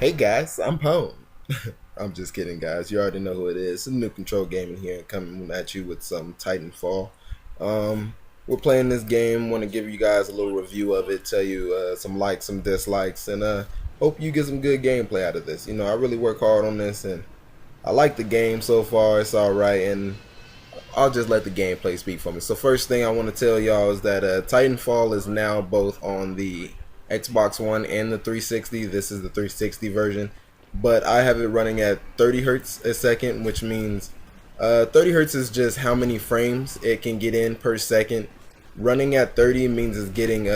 Hey guys, I'm home. I'm just kidding, guys. You already know who it is. It's New Control Gaming here, coming at you with some TitanFall. Um, we're playing this game. Want to give you guys a little review of it, tell you some likes, some dislikes, and hope you get some good gameplay out of this. You know, I really work hard on this, and I like the game so far. It's all right, and I'll just let the gameplay speak for me. So first thing I want to tell y'all is that Titanfall is now both on the Xbox One and the 360. This is the 360 version, but I have it running at 30 hertz a second, which means 30 hertz is just how many frames it can get in per second. Running at 30 means it's getting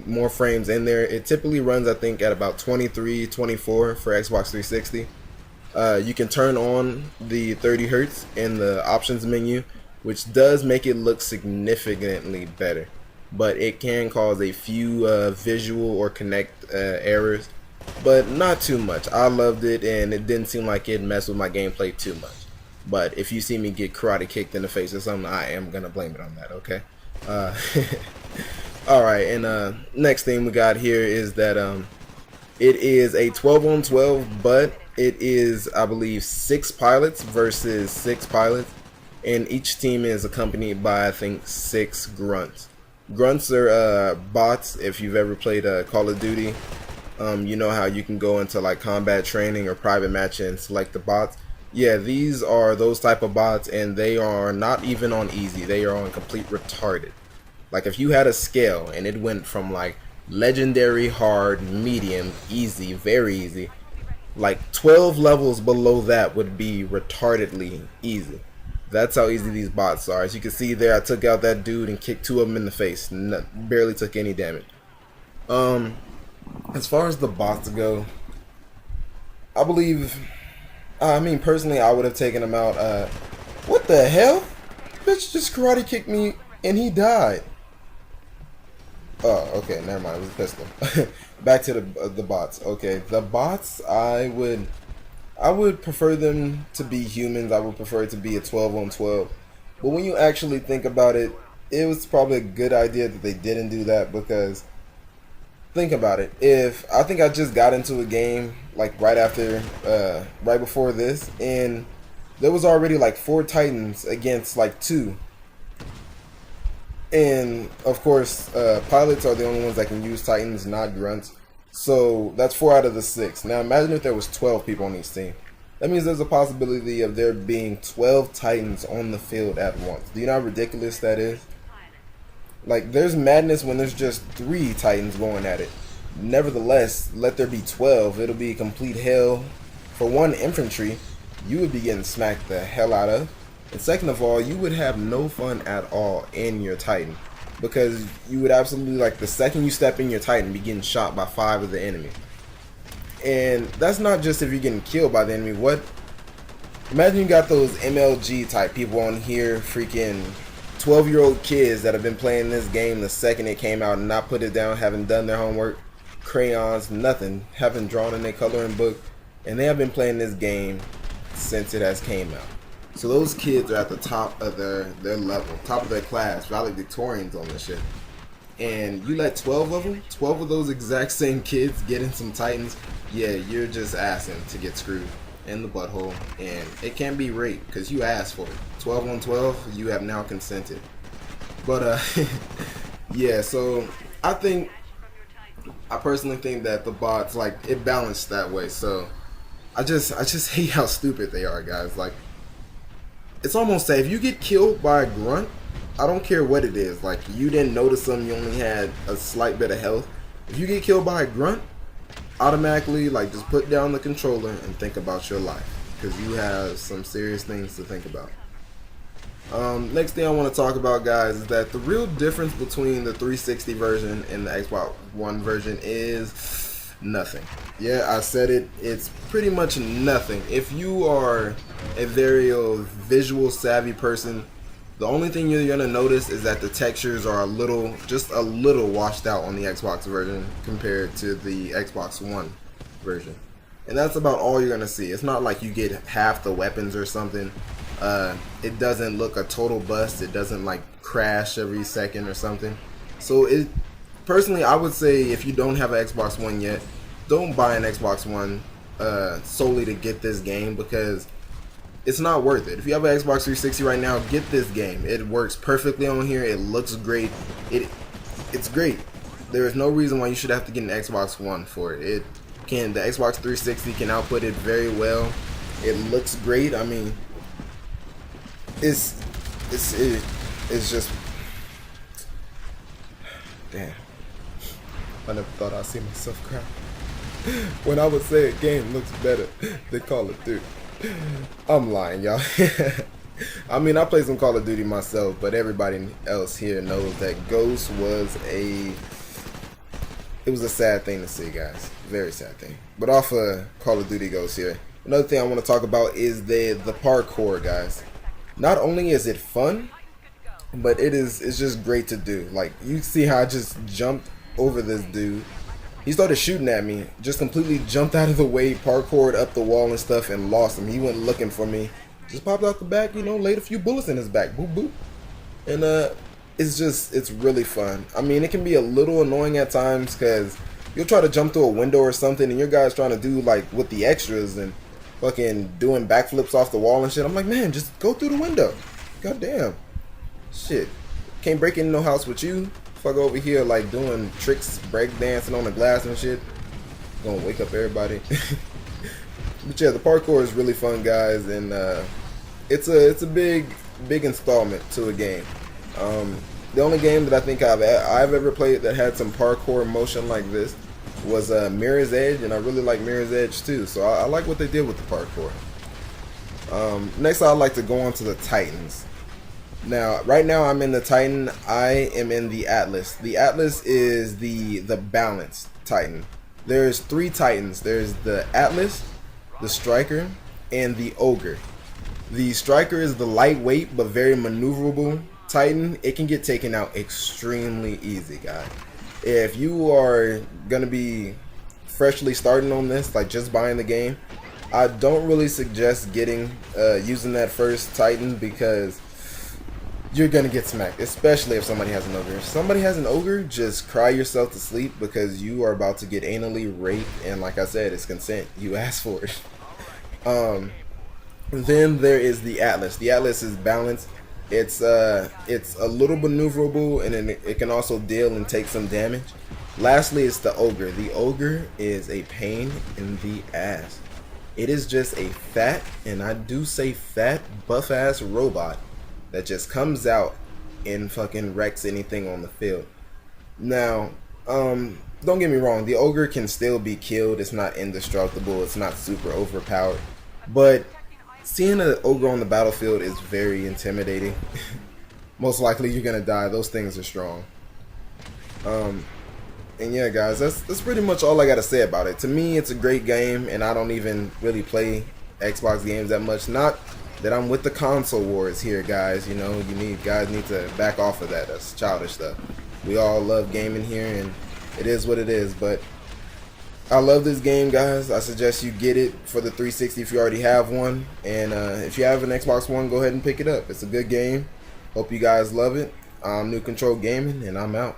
more frames in there. It typically runs, I think, at about 23, 24 for Xbox 360. You can turn on the 30 hertz in the options menu, which does make it look significantly better, but it can cause a few visual or connect errors, but not too much. I loved it, and it didn't seem like it messed with my gameplay too much. But if you see me get karate kicked in the face or something, I am gonna blame it on that. Okay. Uh, all right, and next thing we got here is that it is a 12 on 12, but it is, I believe, 6 pilots versus 6 pilots, and each team is accompanied by, I think, 6 grunts. Grunts are bots. If you've ever played Call of Duty, you know how you can go into like combat training or private match and select the bots. Yeah, these are those type of bots, and they are not even on easy. They are on complete retarded. Like if you had a scale and it went from like legendary, hard, medium, easy, very easy, like 12 levels below that would be retardedly easy. That's how easy these bots are. As you can see there, I took out that dude and kicked 2 of them in the face. Barely took any damage. As far as the bots go, I believe, I mean, personally, I would have taken him out. What the hell? Bitch just karate kicked me and he died. Oh, okay, never mind. It was a pistol. Back to the bots. Okay, the bots, I would prefer them to be humans. I would prefer it to be a 12 on 12. But when you actually think about it, it was probably a good idea that they didn't do that, because think about it. If I think I just got into a game like right before this, and there was already like 4 Titans against like 2. And of course, pilots are the only ones that can use Titans, not grunts. So that's 4 out of the 6. Now imagine if there was 12 people on each team. That means there's a possibility of there being 12 Titans on the field at once. Do you know how ridiculous that is? Like, there's madness when there's just 3 Titans going at it. Nevertheless, let there be 12. It'll be complete hell. For one, infantry, you would be getting smacked the hell out of. And second of all, you would have no fun at all in your Titan, because you would absolutely, like, the second you step in your Titan, be getting shot by 5 of the enemy. And that's not just if you're getting killed by the enemy. What? Imagine you got those MLG type people on here, freaking 12-year-old kids that have been playing this game the second it came out and not put it down, haven't done their homework, crayons, nothing, haven't drawn in their coloring book, and they have been playing this game since it has came out. So those kids are at the top of their level, top of their class, valedictorians on this shit. And you let 12 of them, 12 of those exact same kids get in some Titans, yeah, you're just asking to get screwed in the butthole. And it can be rape, because you asked for it. 12 on 12, you have now consented. But, yeah, so I personally think that the bots, like, it balanced that way. So I just hate how stupid they are, guys. Like, it's almost safe. If you get killed by a grunt, I don't care what it is. Like, you didn't notice them, you only had a slight bit of health. If you get killed by a grunt, automatically, like, just put down the controller and think about your life, because you have some serious things to think about. Next thing I want to talk about, guys, is that the real difference between the 360 version and the Xbox One version is nothing. Yeah, I said it. It's pretty much nothing. If you are a very visual savvy person, the only thing you're gonna notice is that the textures are just a little washed out on the Xbox version compared to the Xbox One version. And that's about all you're gonna see. It's not like you get half the weapons or something. It doesn't look a total bust. It doesn't like crash every second or something. So personally, I would say if you don't have an Xbox One yet, don't buy an Xbox One solely to get this game, because it's not worth it. If you have an Xbox 360 right now, get this game. It works perfectly on here. It looks great. It's great. There is no reason why you should have to get an Xbox One for it. The Xbox 360 can output it very well. It looks great. I mean, it's just, damn. I never thought I'd see myself cry when I would say a game looks better than Call of Duty. I'm lying, y'all. I mean, I play some Call of Duty myself, but everybody else here knows that Ghost was it was a sad thing to see, guys. Very sad thing. But off of Call of Duty Ghost here, another thing I want to talk about is the parkour, guys. Not only is it fun, but it's just great to do. Like, you see how I just jumped over this dude. He started shooting at me, just completely jumped out of the way, parkoured up the wall and stuff, and lost him. He went looking for me, just popped out the back, you know, laid a few bullets in his back, boop boop. And it's really fun. I mean, it can be a little annoying at times, because you'll try to jump through a window or something, and your guy's trying to do like with the extras and fucking doing backflips off the wall and shit. I'm like, man, just go through the window. God damn. Shit. Can't break into no house with you. Fuck over here like doing tricks, break dancing on the glass and shit. Gonna wake up everybody. But yeah, the parkour is really fun, guys, and it's a big installment to a game. The only game that I think I've ever played that had some parkour motion like this was Mirror's Edge, and I really like Mirror's Edge too. So I like what they did with the parkour. Next, I'd like to go on to the Titans. Now, right now I'm in the Titan. I am in the Atlas. The Atlas is the balanced Titan. There's 3 Titans. There's the Atlas, the Striker, and the Ogre. The Striker is the lightweight but very maneuverable Titan. It can get taken out extremely easy, guys. If you are gonna be freshly starting on this, like just buying the game, I don't really suggest using that first Titan, because you're gonna get smacked, especially if somebody has an ogre. If somebody has an ogre, just cry yourself to sleep, because you are about to get anally raped, and like I said, it's consent. You asked for it. Then there is the Atlas. The Atlas is balanced. It's a little maneuverable, and then it can also deal and take some damage. Lastly, it's the Ogre. The Ogre is a pain in the ass. It is just a fat, and I do say fat, buff ass robot that just comes out and fucking wrecks anything on the field. Now, don't get me wrong, the Ogre can still be killed. It's not indestructible. It's not super overpowered. But seeing an Ogre on the battlefield is very intimidating. Most likely you're gonna die. Those things are strong. And yeah, guys, that's pretty much all I gotta say about it. To me, it's a great game, and I don't even really play Xbox games that much. Not that I'm with the console wars here, guys. You know, guys need to back off of that. That's childish stuff. We all love gaming here, and it is what it is. But I love this game, guys. I suggest you get it for the 360 if you already have one, and if you have an Xbox One, go ahead and pick it up. It's a good game. Hope you guys love it. I'm New Control Gaming, and I'm out.